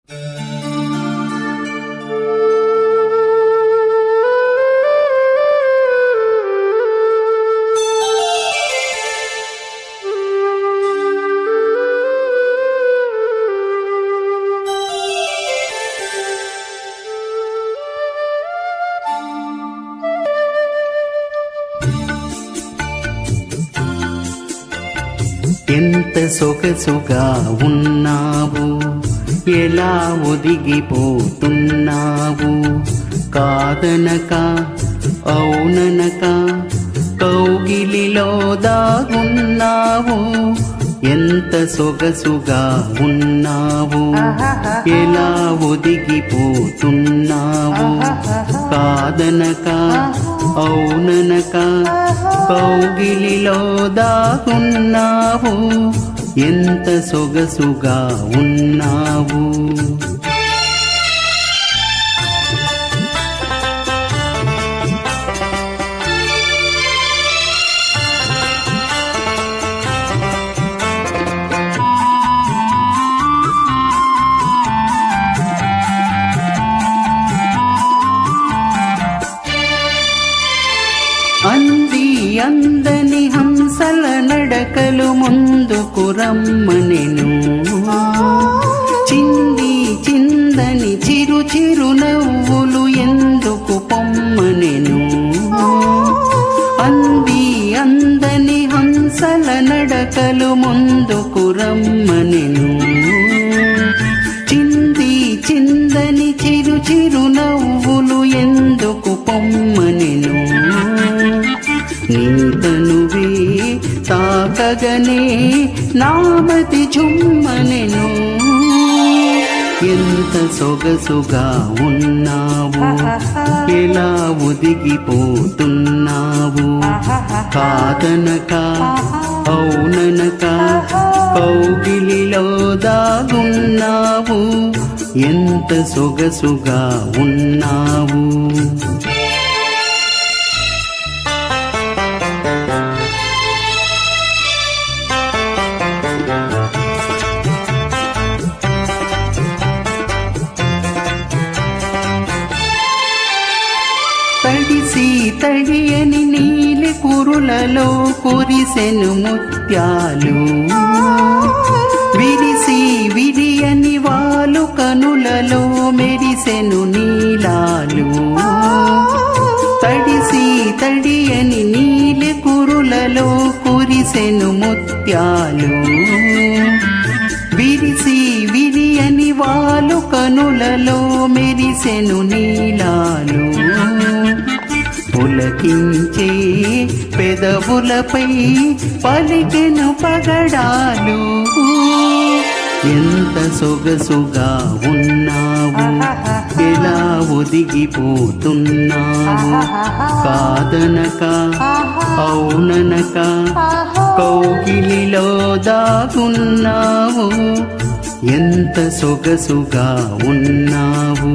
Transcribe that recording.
ఎంత సొగసుగా ఉన్నావు, ఎలా ఒదిగిపోతున్నావు, కాదనక అవుననక కౌగిలిలో దాగున్నావు. ఎంత సొగసుగా ఉన్నావు, ఎలా ఒదిగిపోతున్నావు, కాదనక అవుననక కౌగిలిలో దాగున్నావు. ఎంత సొగసుగా ఉన్నావు. అంది అందని హంసల నడకలు ముందుకు రమ్మనెను, చింది చిందని చిరు చిరు నవ్వులు ఎందుకు పొమ్మనెను. అంది అందని హంసల నడకలు ముందుకు రమ్మనెను, చింది చిందని చిరు చిరు నవ్వులు ఎందుకు పొమ్మనెను. నీ తనువే తాకగనే నామతి చుమ్మనెను. ఎంత సొగసుగా ఉన్నావు, ఎలా ఒదిగిపోతున్నావు, కాదనక అవుననక కౌగిలిలో దాగున్నావు. ఎంత సొగసుగా ఉన్నావు. తడిసి తడియని నీలి కురులలో కురిసెను ముత్యాలు, విరిసి విరియని వాలు కనులలో మెరిసెను నీలాలు. తడిసి తడియని నీలి కురులలో కురిసెను ముత్యాలు, విరిసి విరియని వాలు కనులలో మెరిసెను నీలాలు. పులకించే పెదవులపై పలికెను పగడాలు. ఎంత సొగసుగా ఉన్నావు, ఎలా ఒదిగిపోతున్నావు, కాదనక అవుననక కౌగిలిలో దాగున్నావు. ఎంత సొగసుగా ఉన్నావు.